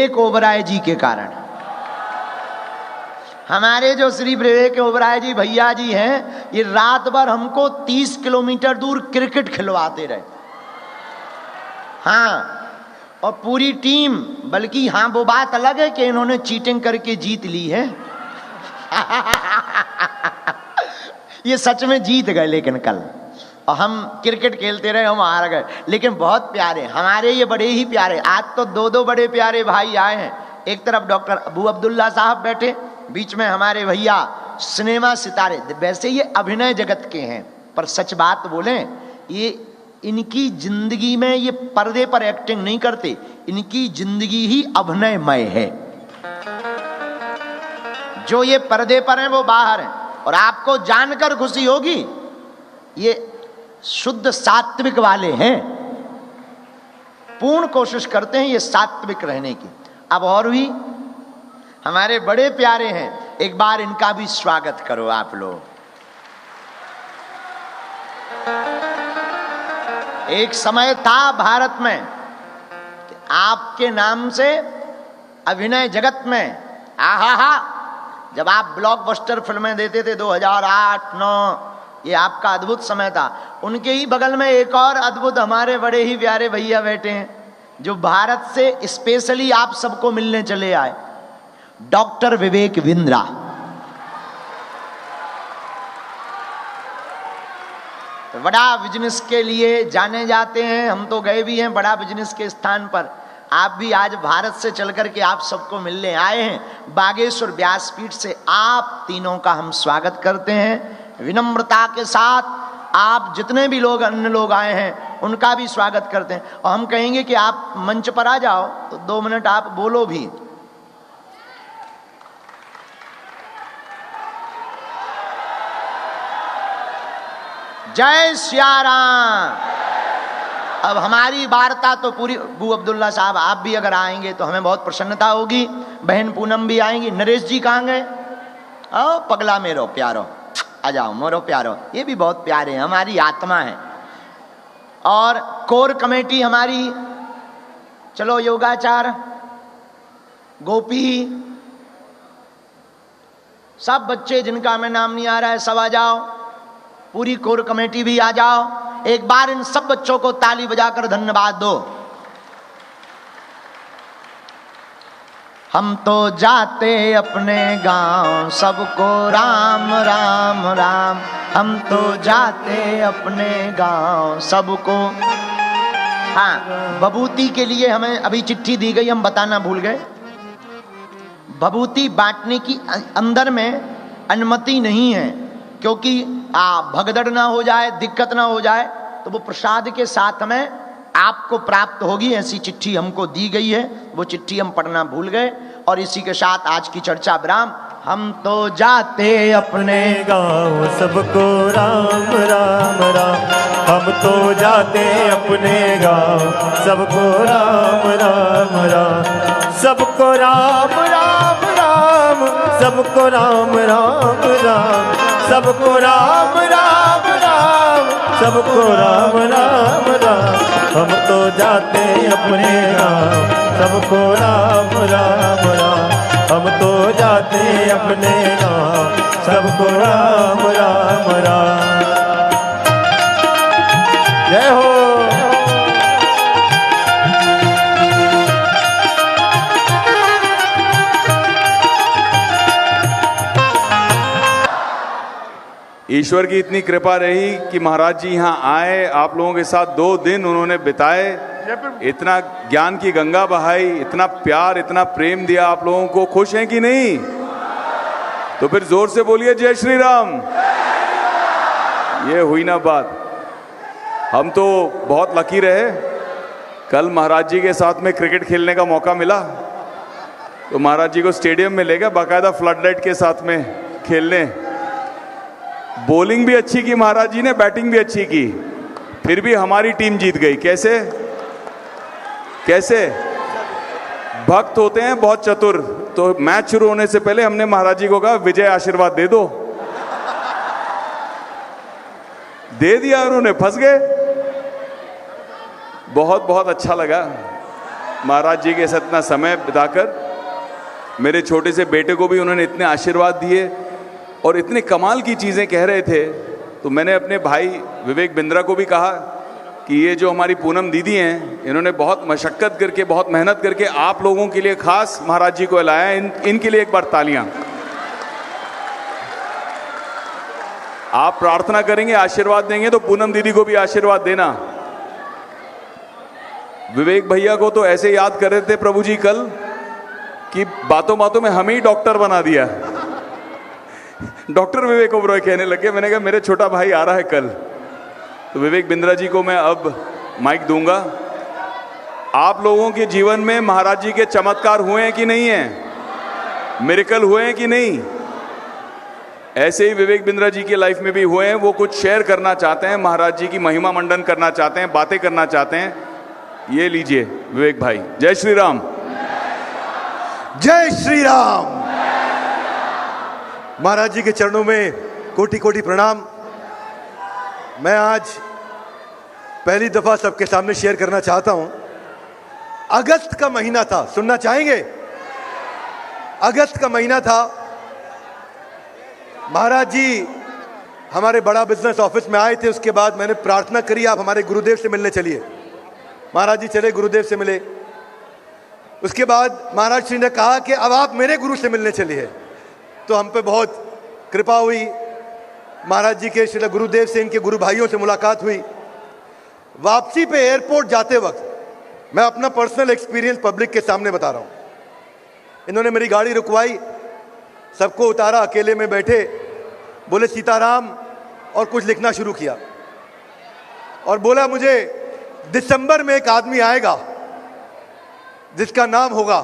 विवेक ओबराय जी के कारण। हमारे जो श्री विवेक ओबराय जी भैया जी हैं, ये रात भर हमको 30 किलोमीटर दूर क्रिकेट खिलवाते रहे। हाँ, और पूरी टीम, बल्कि हाँ वो बात अलग है कि इन्होंने चीटिंग करके जीत ली है। ये सच में जीत गए, लेकिन कल और हम क्रिकेट खेलते रहे, हम हार गए। लेकिन बहुत प्यारे हमारे ये, बड़े ही प्यारे। आज तो दो बड़े प्यारे भाई आए हैं। एक तरफ डॉक्टर अबू अब्दुल्ला साहब बैठे, बीच में हमारे भैया सिनेमा सितारे। वैसे ये अभिनय जगत के हैं, पर सच बात बोलें, ये इनकी जिंदगी में ये पर्दे पर एक्टिंग नहीं करते, इनकी जिंदगी ही अभिनयमय है। जो ये पर्दे पर हैं वो बाहर हैं। और आपको जानकर खुशी होगी, ये शुद्ध सात्विक वाले हैं, पूर्ण कोशिश करते हैं ये सात्विक रहने की। अब और भी हमारे बड़े प्यारे हैं, एक बार इनका भी स्वागत करो आप लोग। एक समय था भारत में कि आपके नाम से अभिनय जगत में आहा, जब आप ब्लॉकबस्टर फिल्में देते थे 2008-9, ये आपका अद्भुत समय था। उनके ही बगल में एक और अद्भुत हमारे बड़े ही प्यारे भैया बैठे हैं, जो भारत से स्पेशली आप सबको मिलने चले आए, डॉक्टर विवेक बिंद्रा। बड़ा बिजनेस के लिए जाने जाते हैं, हम तो गए भी हैं बड़ा बिजनेस के स्थान पर। आप भी आज भारत से चल करके आप सबको मिलने आए हैं। बागेश्वर व्यासपीठ से आप तीनों का हम स्वागत करते हैं विनम्रता के साथ। आप जितने भी लोग, अन्य लोग आए हैं, उनका भी स्वागत करते हैं। और हम कहेंगे कि आप मंच पर आ जाओ तो 2 मिनट आप बोलो भी। जय सिया राम। अब हमारी वार्ता तो पूरी, अबू अब्दुल्ला साहब आप भी अगर आएंगे तो हमें बहुत प्रसन्नता होगी। बहन पूनम भी आएंगी। नरेश जी कहाँ गए? आओ पगला मेरो प्यारो, आ जाओ मोरो प्यारो। ये भी बहुत प्यारे हैं, हमारी आत्मा है। और कोर कमेटी हमारी, चलो योगाचार, गोपी, सब बच्चे जिनका हमें नाम नहीं आ रहा है, सब आ जाओ। पूरी कोर कमेटी भी आ जाओ। एक बार इन सब बच्चों को ताली बजाकर धन्यवाद दो। हम तो जाते अपने गांव, सबको राम राम राम। हम तो जाते अपने गांव सबको। हाँ, बबूती के लिए हमें अभी चिट्ठी दी गई, हम बताना भूल गए। बबूती बांटने की अंदर में अनुमति नहीं है, क्योंकि भगदड़ ना हो जाए, दिक्कत ना हो जाए, तो वो प्रसाद के साथ में आपको प्राप्त होगी। ऐसी चिट्ठी हमको दी गई है, वो चिट्ठी हम पढ़ना भूल गए। और इसी के साथ आज की चर्चा विराम। हम तो जाते अपने गाँव सबको राम राम राम। हम तो जाते अपने गाँव सबको राम राम राम। सबको राम राम राम। सबको राम राम राम। सबको राम राम राम। सबको राम राम राम। हम तो जाते अपने गाँव सबको राम राम राम। हम तो जाते अपने गाँव सबको राम राम राम। जय हो। ईश्वर की इतनी कृपा रही कि महाराज जी यहाँ आए, आप लोगों के साथ 2 दिन उन्होंने बिताए, इतना ज्ञान की गंगा बहाई, इतना प्यार, इतना प्रेम दिया आप लोगों को। खुश हैं कि नहीं? तो फिर जोर से बोलिए जय श्री राम। ये हुई ना बात। हम तो बहुत लकी रहे, कल महाराज जी के साथ में क्रिकेट खेलने का मौका मिला, तो महाराज जी को स्टेडियम में ले गए बाकायदा फ्लड लाइट के साथ में खेलने। बॉलिंग भी अच्छी की महाराज जी ने, बैटिंग भी अच्छी की, फिर भी हमारी टीम जीत गई। कैसे? कैसे? भक्त होते हैं बहुत चतुर। तो मैच शुरू होने से पहले हमने महाराज जी को कहा विजय आशीर्वाद दे दो, दे दिया, उन्होंने फंस गए। बहुत बहुत अच्छा लगा। महाराज जी के साथ इतना समय बिताकर। मेरे छोटे से बेटे को भी उन्होंने इतने आशीर्वाद दिए और इतने कमाल की चीज़ें कह रहे थे। तो मैंने अपने भाई विवेक बिंद्रा को भी कहा कि ये जो हमारी पूनम दीदी हैं, इन्होंने बहुत मशक्क़त करके, बहुत मेहनत करके आप लोगों के लिए खास महाराज जी को लाया है। इनके लिए एक बार तालियां। आप प्रार्थना करेंगे, आशीर्वाद देंगे तो पूनम दीदी को भी आशीर्वाद देना। विवेक भैया को तो ऐसे याद कर रहे थे प्रभु जी कल कि बातों बातों में हमें ही डॉक्टर बना दिया। डॉक्टर विवेक ओबरॉय कहने लगे। मैंने कहा मेरे छोटा भाई आ रहा है कल। तो विवेक बिंद्रा जी को मैं अब माइक दूंगा। आप लोगों के जीवन में महाराज जी के चमत्कार हुए हैं कि नहीं हैं? मिरेकल हुए हैं कि नहीं? ऐसे ही विवेक बिंद्रा जी की लाइफ में भी हुए हैं। वो कुछ शेयर करना चाहते हैं, महाराज जी की महिमा मंडन करना चाहते हैं, बातें करना चाहते हैं। ये लीजिए विवेक भाई। जय श्री राम। जय श्री राम। महाराज जी के चरणों में कोटि कोटि प्रणाम। मैं आज पहली दफा सबके सामने शेयर करना चाहता हूं। अगस्त का महीना था, सुनना चाहेंगे? अगस्त का महीना था। महाराज जी हमारे बड़ा बिजनेस ऑफिस में आए थे। उसके बाद मैंने प्रार्थना करी, आप हमारे गुरुदेव से मिलने चलिए। महाराज जी चले, गुरुदेव से मिले। उसके बाद महाराज श्री ने कहा कि अब आप मेरे गुरु से मिलने चलिए। तो हम पे बहुत कृपा हुई। महाराज जी के श्री गुरुदेव से, इनके गुरु भाइयों से मुलाकात हुई। वापसी पे एयरपोर्ट जाते वक्त मैं अपना पर्सनल एक्सपीरियंस पब्लिक के सामने बता रहा हूं। इन्होंने मेरी गाड़ी रुकवाई, सबको उतारा, अकेले में बैठे, बोले सीताराम, और कुछ लिखना शुरू किया और बोला मुझे दिसंबर में एक आदमी आएगा जिसका नाम होगा,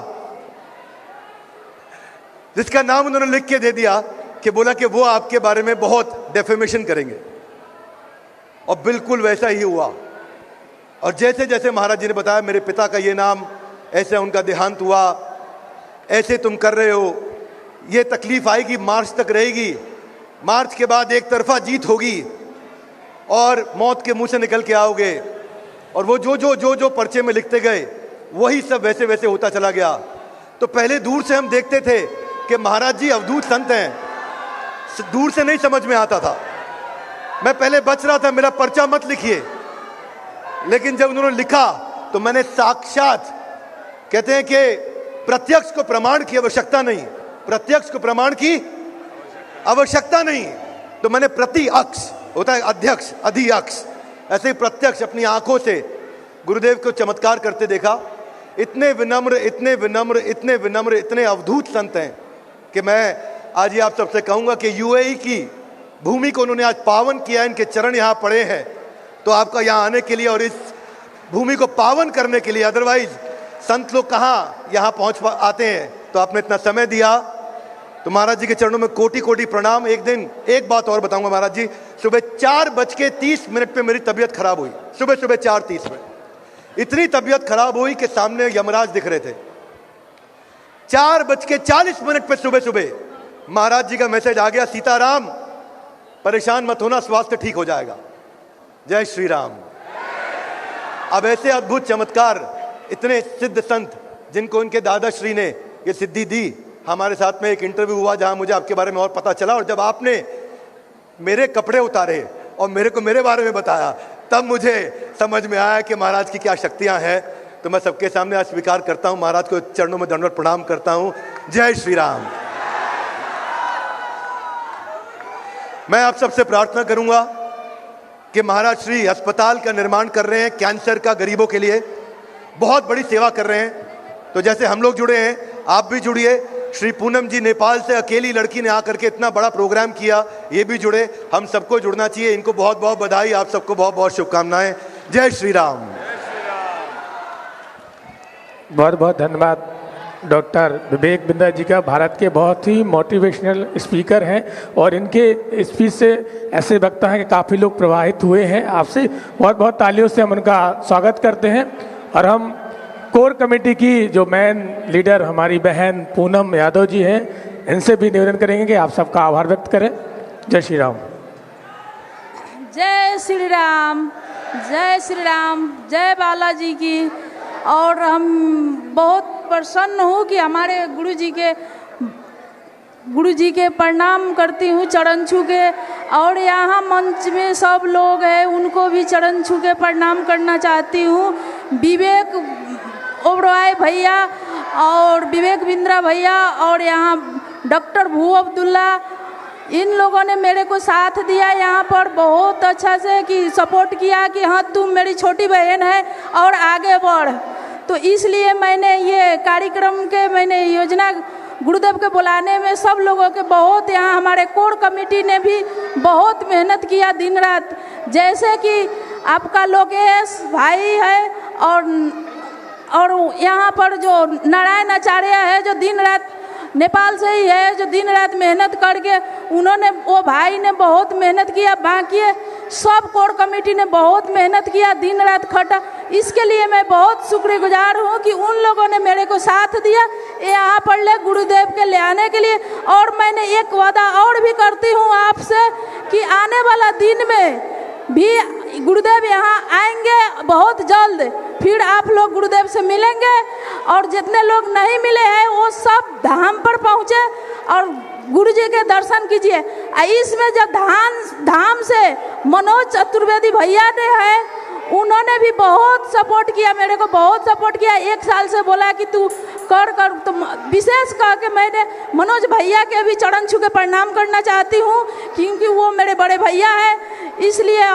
जिसका नाम उन्होंने लिख के दे दिया कि बोला कि वो आपके बारे में बहुत डेफेमेशन करेंगे। और बिल्कुल वैसा ही हुआ। और जैसे जैसे महाराज जी ने बताया, मेरे पिता का ये नाम, ऐसे उनका देहांत हुआ, ऐसे तुम कर रहे हो, ये तकलीफ आएगी, मार्च तक रहेगी, मार्च के बाद एक तरफा जीत होगी और मौत के मुंह से निकल के आओगे। और वो जो जो जो जो पर्चे में लिखते गए वही सब वैसे वैसे होता चला गया। तो पहले दूर से हम देखते थे कि महाराज जी अवधूत संत हैं, दूर से नहीं समझ में आता था। मैं पहले बच रहा था, मेरा पर्चा मत लिखिए। लेकिन जब उन्होंने लिखा तो मैंने साक्षात, कहते हैं कि प्रत्यक्ष को प्रमाण की आवश्यकता नहीं, प्रत्यक्ष को प्रमाण की आवश्यकता नहीं, तो मैंने प्रति अक्ष, होता है अध्यक्ष अधि अक्ष, ऐसे ही प्रत्यक्ष अपनी आंखों से गुरुदेव को चमत्कार करते देखा। इतने विनम्र, इतने विनम्र, इतने विनम्र, इतने अवधूत संत हैं कि मैं आज ये आप सबसे कहूंगा कि यूएई की भूमि को उन्होंने आज पावन किया। इनके चरण यहाँ पड़े हैं। तो आपका यहाँ आने के लिए और इस भूमि को पावन करने के लिए, अदरवाइज संत लोग कहाँ यहाँ पहुँच आते हैं। तो आपने इतना समय दिया, तो महाराज जी के चरणों में कोटि कोटि प्रणाम। एक दिन एक बात और बताऊंगा महाराज जी, सुबह 4:30 पे मेरी तबीयत खराब हुई। सुबह 4:30 में इतनी तबीयत खराब हुई कि सामने यमराज दिख रहे थे। 4:40 पे सुबह महाराज जी का मैसेज आ गया, सीताराम परेशान मत होना, स्वास्थ्य ठीक हो जाएगा। जय श्री राम। अब ऐसे अद्भुत चमत्कार, इतने सिद्ध संत जिनको इनके दादाश्री ने ये सिद्धि दी। हमारे साथ में एक इंटरव्यू हुआ जहां मुझे आपके बारे में और पता चला, और जब आपने मेरे कपड़े उतारे और मेरे को मेरे बारे में बताया, तब मुझे समझ में आया कि महाराज की क्या शक्तियां हैं। तो मैं सबके सामने आज स्वीकार करता हूं, महाराज को चरणों में दंडवत प्रणाम करता हूं। जय श्री राम। मैं आप सबसे प्रार्थना करूंगा कि महाराज श्री अस्पताल का निर्माण कर रहे हैं, कैंसर का गरीबों के लिए बहुत बड़ी सेवा कर रहे हैं। तो जैसे हम लोग जुड़े हैं, आप भी जुड़िए। श्री पूनम जी नेपाल से अकेली लड़की ने आकर के इतना बड़ा प्रोग्राम किया, ये भी जुड़े। हम सबको जुड़ना चाहिए। इनको बहुत बहुत बधाई, आप सबको बहुत बहुत शुभकामनाएं। जय श्री राम। बहुत बहुत धन्यवाद डॉक्टर विवेक बिंद्रा जी का। भारत के बहुत ही मोटिवेशनल स्पीकर हैं और इनके स्पीच से ऐसे वक्ता हैं कि काफ़ी लोग प्रभावित हुए हैं। आपसे बहुत बहुत तालियों से हम उनका स्वागत करते हैं। और हम कोर कमेटी की जो मेन लीडर हमारी बहन पूनम यादव जी हैं, इनसे भी निवेदन करेंगे कि आप सबका आभार व्यक्त करें। जय श्री राम। जय श्री राम, जय श्री राम, जय बालाजी की। और हम बहुत प्रसन्न हूँ कि हमारे गुरु जी के प्रणाम करती हूँ चरण छू के। और यहाँ मंच में सब लोग हैं उनको भी चरण छू के प्रणाम करना चाहती हूँ। विवेक ओबराय भैया और विवेक बिंद्रा भैया और यहाँ डॉक्टर भू अब्दुल्ला, इन लोगों ने मेरे को साथ दिया यहाँ पर बहुत अच्छा से, कि सपोर्ट किया कि हाँ तुम मेरी छोटी बहन है और आगे बढ़। तो इसलिए मैंने ये कार्यक्रम के मैंने योजना गुरुदेव के बुलाने में सब लोगों के बहुत, यहाँ हमारे कोर कमेटी ने भी बहुत मेहनत किया दिन रात। जैसे कि आपका लोकेश भाई है और यहाँ पर जो नारायण आचार्य है जो दिन रात नेपाल से ही है, जो दिन रात मेहनत करके उन्होंने, वो भाई ने बहुत मेहनत किया। बाकी सब कोर कमेटी ने बहुत मेहनत किया, दिन रात खटा। इसके लिए मैं बहुत शुक्रगुजार हूँ कि उन लोगों ने मेरे को साथ दिया यहाँ पर ले गुरुदेव के ले आने के लिए। और मैंने एक वादा और भी करती हूँ आपसे कि आने वाला दिन में भी गुरुदेव यहाँ आएंगे बहुत जल्द, फिर आप लोग गुरुदेव से मिलेंगे। और जितने लोग नहीं मिले हैं वो सब धाम पर पहुँचे और गुरु जी के दर्शन कीजिए। इसमें जब धाम से मनोज चतुर्वेदी भैया ने है, उन्होंने भी बहुत सपोर्ट किया, मेरे को बहुत सपोर्ट किया। 1 साल से बोला कि तू कर तो विशेष कह के मैंने मनोज भैया के भी चरण छू के प्रणाम करना चाहती हूँ, क्योंकि वो मेरे बड़े भैया है इसलिए।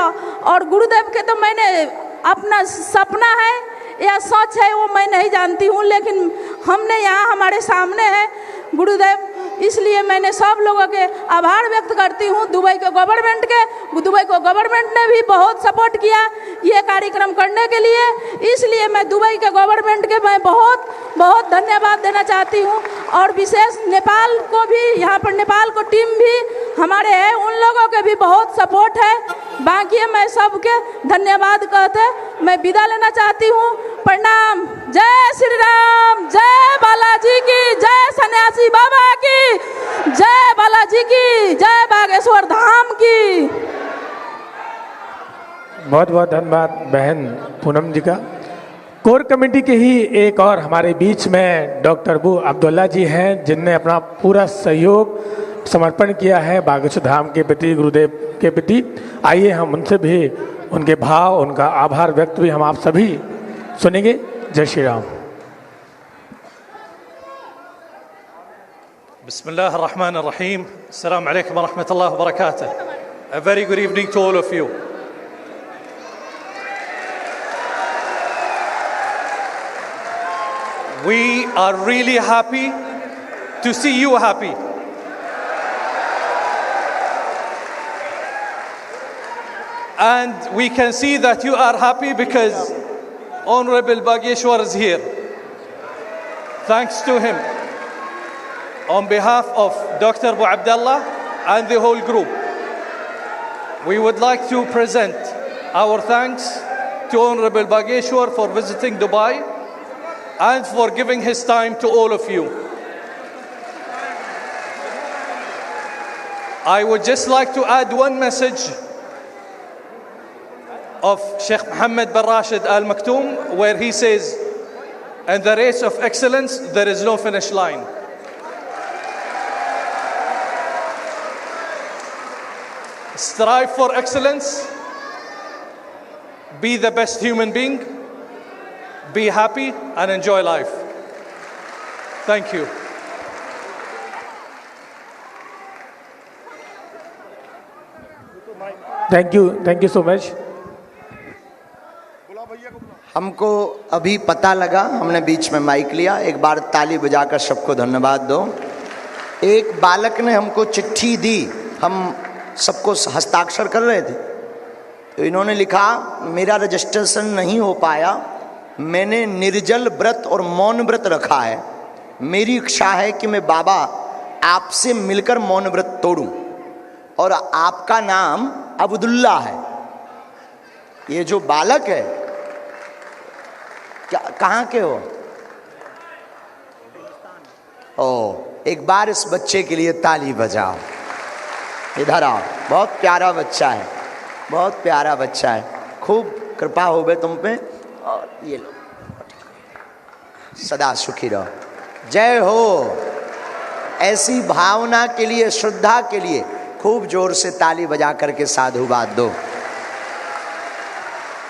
और गुरुदेव के तो मैंने अपना सपना है या सच है वो मैं नहीं जानती हूँ, लेकिन हमने यहाँ हमारे सामने है गुरुदेव, इसलिए मैंने सब लोगों के आभार व्यक्त करती हूँ। दुबई को गवर्नमेंट ने भी बहुत सपोर्ट किया ये कार्यक्रम करने के लिए, इसलिए मैं दुबई के गवर्नमेंट के मैं बहुत बहुत धन्यवाद देना चाहती हूँ। और विशेष नेपाल को भी, यहाँ पर नेपाल को टीम भी हमारे है, उन लोगों के भी बहुत सपोर्ट है। बाकी मैं सबके धन्यवाद कहते मैं विदा लेना चाहती हूँ। प्रणाम। जय श्री राम, जय बालाजी की, जय सन्यासी बाबा की, जय बालाजी की, जय बागेश्वर धाम की। बहुत बहुत धन्यवाद बहन पूनम जी का। कोर कमेटी के ही एक और हमारे बीच में डॉक्टर भू अब्दुल्ला जी हैं, जिनने अपना पूरा सहयोग समर्पण किया है बागेश्वर धाम के प्रति, गुरुदेव के प्रति। आइए हम उनसे भी उनके भाव, उनका आभार व्यक्त भी हम आप सभी सुनेंगे। जय Shri Ram. Bismillahirrahmanirrahim. Assalamu alaikum wa rahmatullahi wa barakatuh. A very good evening to all of you. We are really happy to see you happy. And we can see that you are happy because Honorable Bageshwar is here. Thanks to him. On behalf of Dr. Abu Abdullah and the whole group, we would like to present our thanks to Honorable Bageshwar for visiting Dubai and for giving his time to all of you. I would just like to add one message of Sheikh Mohammed bin Rashid Al Maktoum, where he says, in the race of excellence, there is no finish line. Strive for excellence, be the best human being, be happy and enjoy life. Thank you. Thank you so much. हमको अभी पता लगा, हमने बीच में mic लिया, एक बार ताली बजाकर सबको धन्यवाद दो। एक बालक ने हमको चिट्ठी दी, हम सबको हस्ताक्षर कर रहे थे, तो इन्होंने लिखा मेरा रजिस्ट्रेशन नहीं हो पाया, मैंने निर्जल व्रत और मौन व्रत रखा है, मेरी इच्छा है कि मैं बाबा आपसे मिलकर मौन व्रत तोड़ूं, और आपका नाम अब्दुल्ला है। ये जो बालक है क्या, कहाँ के हो? ओ, एक बार इस बच्चे के लिए ताली बजाओ। इधर आओ, बहुत प्यारा बच्चा है, बहुत प्यारा बच्चा है, खूब कृपा हो गए तुम पे। और ये लो, सदा सुखी रहो। जय हो। ऐसी भावना के लिए, श्रद्धा के लिए खूब जोर से ताली बजा करके साधुवाद दो।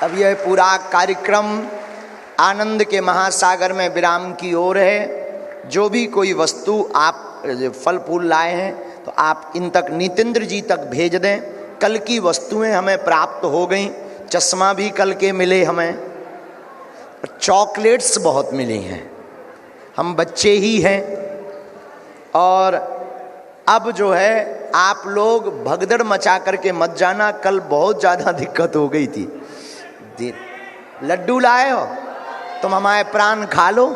अब यह पूरा कार्यक्रम आनंद के महासागर में विराम की ओर है। जो भी कोई वस्तु आप फल फूल लाए हैं तो आप इन तक नितेंद्र जी तक भेज दें। कल की वस्तुएं हमें प्राप्त हो गई, चश्मा भी कल के मिले हमें, चॉकलेट्स बहुत मिली हैं। हम बच्चे ही हैं और अब जो है आप लोग भगदड़ मचा करके मत जाना, कल बहुत ज़्यादा दिक्कत हो गई थी। लड्डू लाए हो तुम, हमारे प्राण खा लो,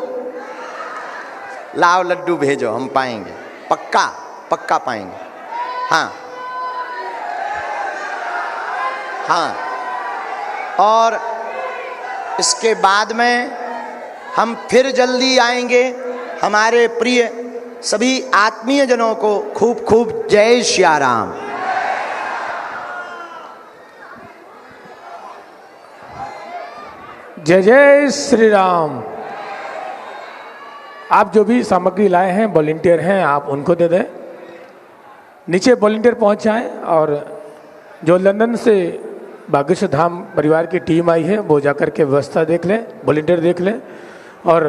लाओ लड्डू भेजो, हम पाएंगे, पक्का पक्का पाएंगे। हाँ हाँ। और इसके बाद में हम फिर जल्दी आएंगे। हमारे प्रिय सभी आत्मीय जनों को खूब खूब जय श्री राम। जय जय श्री राम। आप जो भी सामग्री लाए हैं, वॉलंटियर हैं, आप उनको दे दें। नीचे वॉलंटियर पहुंच जाएं और जो लंदन से बागेश्वर धाम परिवार की टीम आई है वो जाकर के व्यवस्था देख लें, वॉलंटियर देख लें। और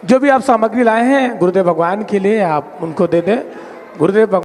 जो भी आप सामग्री लाए हैं गुरुदेव भगवान के लिए, आप उनको दे दें। गुरुदेव